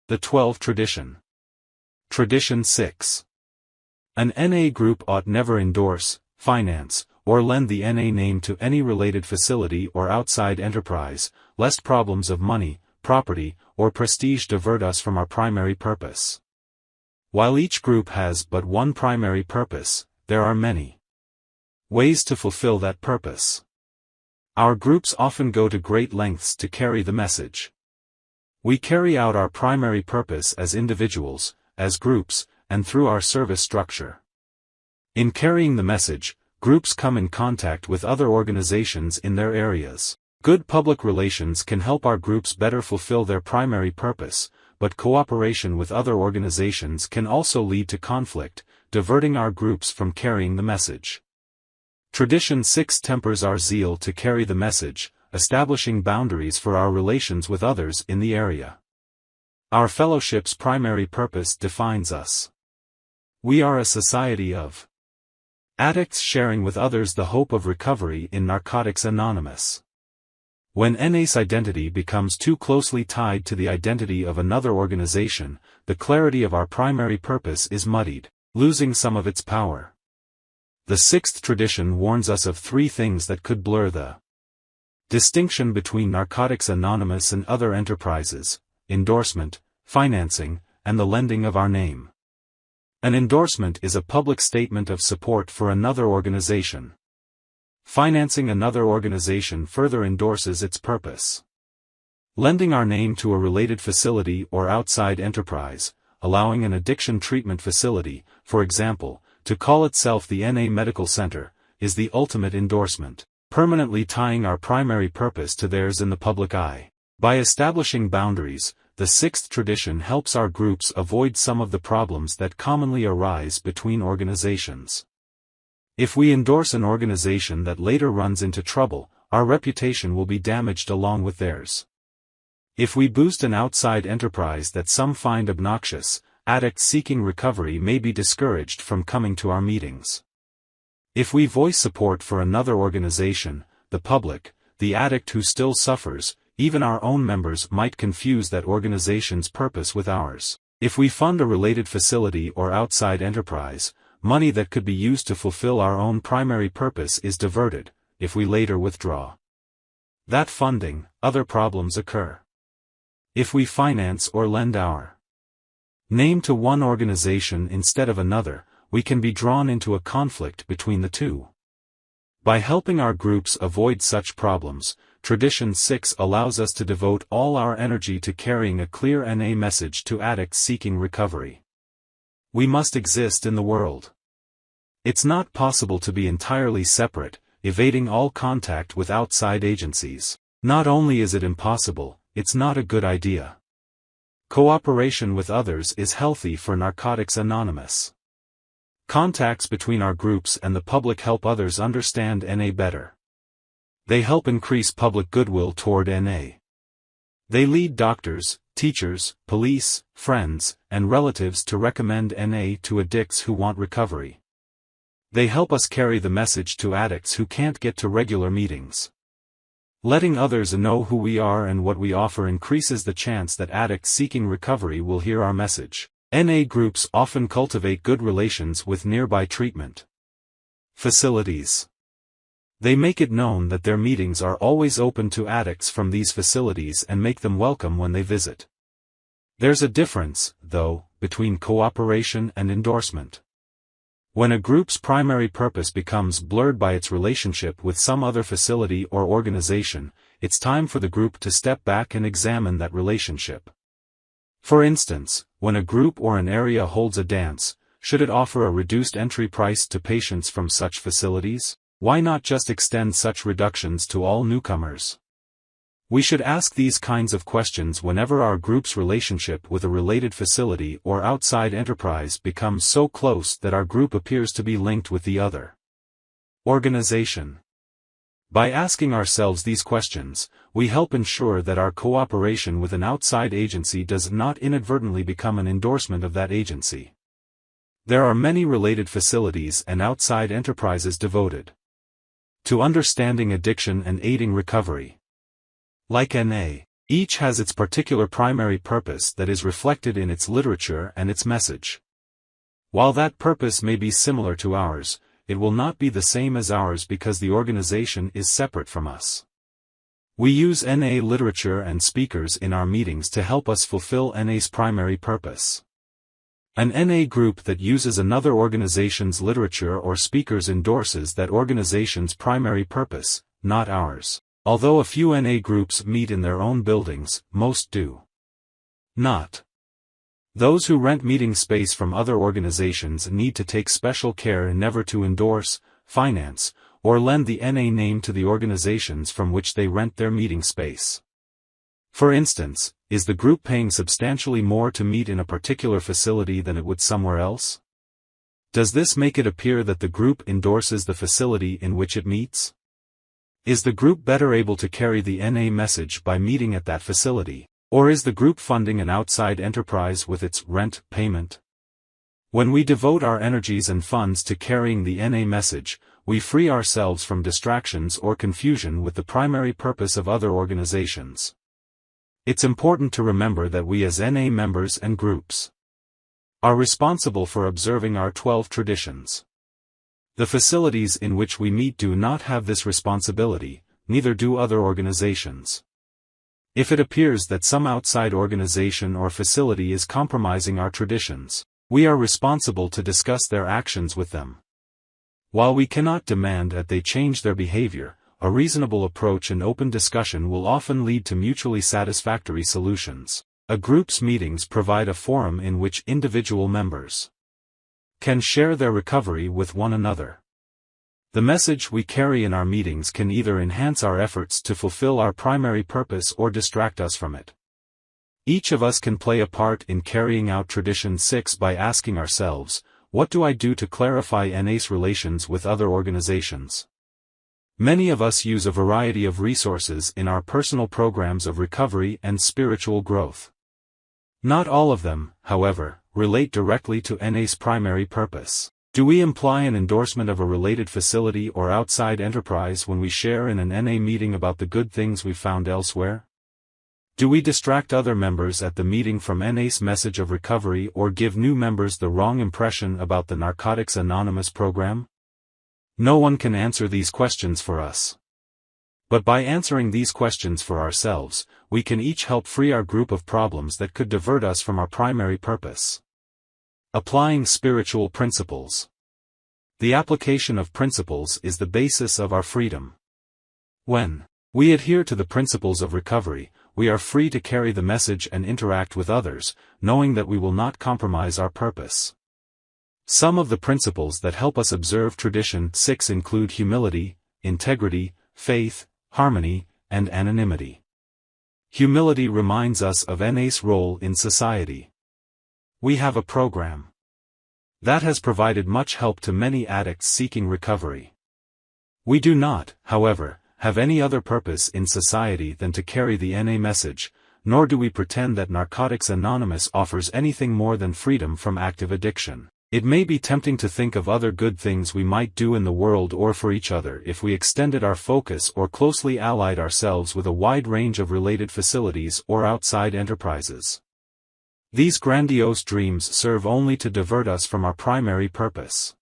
The 12 Tradition. Tradition 6. An NA group ought never endorse, finance, or lend the NA name to any related facility or outside enterprise, lest problems of money, property, or prestige divert us from our primary purpose. While each group has but one primary purpose, there are many ways to fulfill that purpose. Our groups often go to great lengths to carry the message. We carry out our primary purpose as individuals, as groups, and through our service structure. In carrying the message, groups come in contact with other organizations in their areas. Good public relations can help our groups better fulfill their primary purpose, but cooperation with other organizations can also lead to conflict, diverting our groups from carrying the message. Tradition 6 tempers our zeal to carry the message, establishing boundaries for our relations with others in the area. Our fellowship's primary purpose defines us. We are a society of addicts sharing with others the hope of recovery in Narcotics Anonymous. When NA's identity becomes too closely tied to the identity of another organization, the clarity of our primary purpose is muddied, losing some of its power. The 6th Tradition warns us of 3 things that could blur the distinction between Narcotics Anonymous and other enterprises: endorsement, financing, and the lending of our name. An endorsement is a public statement of support for another organization. Financing another organization further endorses its purpose. Lending our name to a related facility or outside enterprise, allowing an addiction treatment facility, for example, to call itself the NA Medical Center, is the ultimate endorsement, permanently tying our primary purpose to theirs in the public eye. By establishing boundaries, the 6th Tradition helps our groups avoid some of the problems that commonly arise between organizations. If we endorse an organization that later runs into trouble, our reputation will be damaged along with theirs. If we boost an outside enterprise that some find obnoxious, addicts seeking recovery may be discouraged from coming to our meetings. If we voice support for another organization, the public, the addict who still suffers, even our own members might confuse that organization's purpose with ours. If we fund a related facility or outside enterprise, money that could be used to fulfill our own primary purpose is diverted. If we later withdraw that funding, other problems occur. If we finance or lend our name to one organization instead of another, we can be drawn into a conflict between the two. By helping our groups avoid such problems, Tradition 6 allows us to devote all our energy to carrying a clear NA message to addicts seeking recovery. We must exist in the world. It's not possible to be entirely separate, evading all contact with outside agencies. Not only is it impossible, it's not a good idea. Cooperation with others is healthy for Narcotics Anonymous. Contacts between our groups and the public help others understand NA better. They help increase public goodwill toward NA. They lead doctors, teachers, police, friends, and relatives to recommend NA to addicts who want recovery. They help us carry the message to addicts who can't get to regular meetings. Letting others know who we are and what we offer increases the chance that addicts seeking recovery will hear our message. NA groups often cultivate good relations with nearby treatment facilities. They make it known that their meetings are always open to addicts from these facilities and make them welcome when they visit. There's a difference, though, between cooperation and endorsement. When a group's primary purpose becomes blurred by its relationship with some other facility or organization, it's time for the group to step back and examine that relationship. For instance, when a group or an area holds a dance, should it offer a reduced entry price to patients from such facilities? Why not just extend such reductions to all newcomers? We should ask these kinds of questions whenever our group's relationship with a related facility or outside enterprise becomes so close that our group appears to be linked with the other organization. By asking ourselves these questions, we help ensure that our cooperation with an outside agency does not inadvertently become an endorsement of that agency. There are many related facilities and outside enterprises devoted to understanding addiction and aiding recovery. Like NA, Each has its particular primary purpose that is reflected in its literature and its message. While that purpose may be similar to ours, it will not be the same as ours because the organization is separate from us. We use NA literature and speakers in our meetings to help us fulfill NA's primary purpose. An NA group that uses another organization's literature or speakers endorses that organization's primary purpose, not ours. Although a few NA groups meet in their own buildings, most do not. Those who rent meeting space from other organizations need to take special care never to endorse, finance, or lend the NA name to the organizations from which they rent their meeting space. For instance, is the group paying substantially more to meet in a particular facility than it would somewhere else? Does this make it appear that the group endorses the facility in which it meets? Is the group better able to carry the NA message by meeting at that facility? Or is the group funding an outside enterprise with its rent payment? When we devote our energies and funds to carrying the NA message, we free ourselves from distractions or confusion with the primary purpose of other organizations. It's important to remember that we as NA members and groups are responsible for observing our 12 traditions. The facilities in which we meet do not have this responsibility, neither do other organizations. If it appears that some outside organization or facility is compromising our traditions, we are responsible to discuss their actions with them. While we cannot demand that they change their behavior, a reasonable approach and open discussion will often lead to mutually satisfactory solutions. A group's meetings provide a forum in which individual members can share their recovery with one another. The message we carry in our meetings can either enhance our efforts to fulfill our primary purpose or distract us from it. Each of us can play a part in carrying out Tradition 6 by asking ourselves, what do I do to clarify NA's relations with other organizations? Many of us use a variety of resources in our personal programs of recovery and spiritual growth. Not all of them, however, relate directly to NA's primary purpose. Do we imply an endorsement of a related facility or outside enterprise when we share in an NA meeting about the good things we've found elsewhere? Do we distract other members at the meeting from NA's message of recovery or give new members the wrong impression about the Narcotics Anonymous program? No one can answer these questions for us. But by answering these questions for ourselves, we can each help free our group of problems that could divert us from our primary purpose. Applying spiritual principles. The application of principles is the basis of our freedom. When we adhere to the principles of recovery, we are free to carry the message and interact with others, knowing that we will not compromise our purpose. Some of the principles that help us observe Tradition 6 include humility, integrity, faith, harmony, and anonymity. Humility reminds us of NA's role in society. We have a program that has provided much help to many addicts seeking recovery. We do not, however, have any other purpose in society than to carry the NA message, nor do we pretend that Narcotics Anonymous offers anything more than freedom from active addiction. It may be tempting to think of other good things we might do in the world or for each other if we extended our focus or closely allied ourselves with a wide range of related facilities or outside enterprises. These grandiose dreams serve only to divert us from our primary purpose.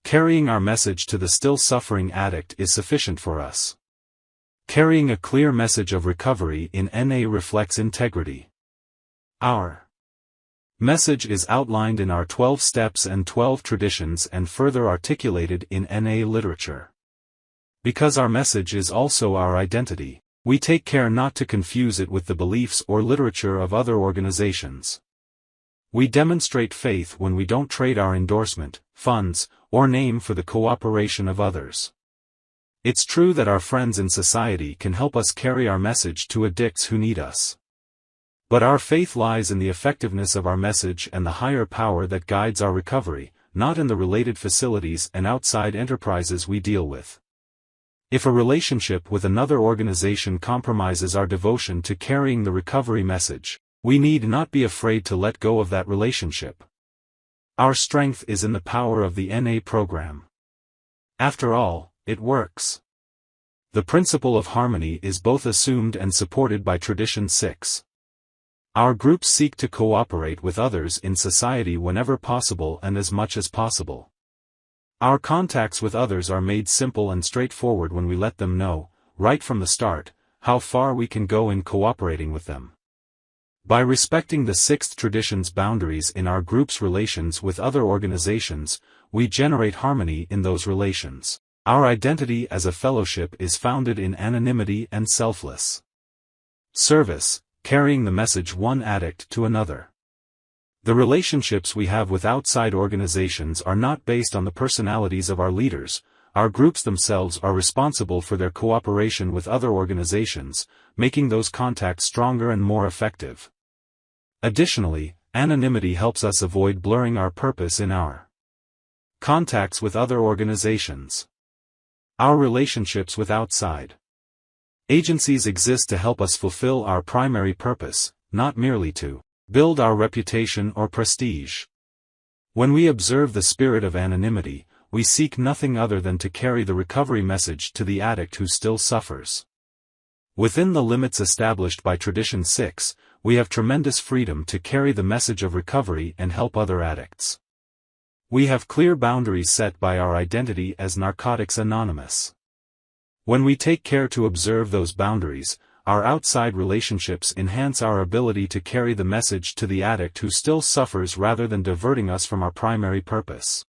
Carrying our message to the still suffering addict is sufficient for us. Carrying a clear message of recovery in NA reflects integrity. Our message is outlined in our 12 steps and 12 traditions and further articulated in NA literature. Because our message is also our identity, we take care not to confuse it with the beliefs or literature of other organizations. We demonstrate faith when we don't trade our endorsement, funds, or name for the cooperation of others. It's true that our friends in society can help us carry our message to addicts who need us. But our faith lies in the effectiveness of our message and the higher power that guides our recovery, not in the related facilities and outside enterprises we deal with. If a relationship with another organization compromises our devotion to carrying the recovery message, we need not be afraid to let go of that relationship. Our strength is in the power of the NA program. After all, it works. The principle of harmony is both assumed and supported by Tradition 6. Our groups seek to cooperate with others in society whenever possible and as much as possible. Our contacts with others are made simple and straightforward when we let them know, right from the start, how far we can go in cooperating with them. By respecting the sixth tradition's boundaries in our group's relations with other organizations, we generate harmony in those relations. Our identity as a fellowship is founded in anonymity and selfless service, carrying the message one addict to another. The relationships we have with outside organizations are not based on the personalities of our leaders. Our groups themselves are responsible for their cooperation with other organizations, making those contacts stronger and more effective. Additionally, anonymity helps us avoid blurring our purpose in our contacts with other organizations. Our relationships with outside agencies exist to help us fulfill our primary purpose, not merely to build our reputation or prestige. When we observe the spirit of anonymity, we seek nothing other than to carry the recovery message to the addict who still suffers. Within the limits established by Tradition 6, we have tremendous freedom to carry the message of recovery and help other addicts. We have clear boundaries set by our identity as Narcotics Anonymous. When we take care to observe those boundaries, our outside relationships enhance our ability to carry the message to the addict who still suffers rather than diverting us from our primary purpose.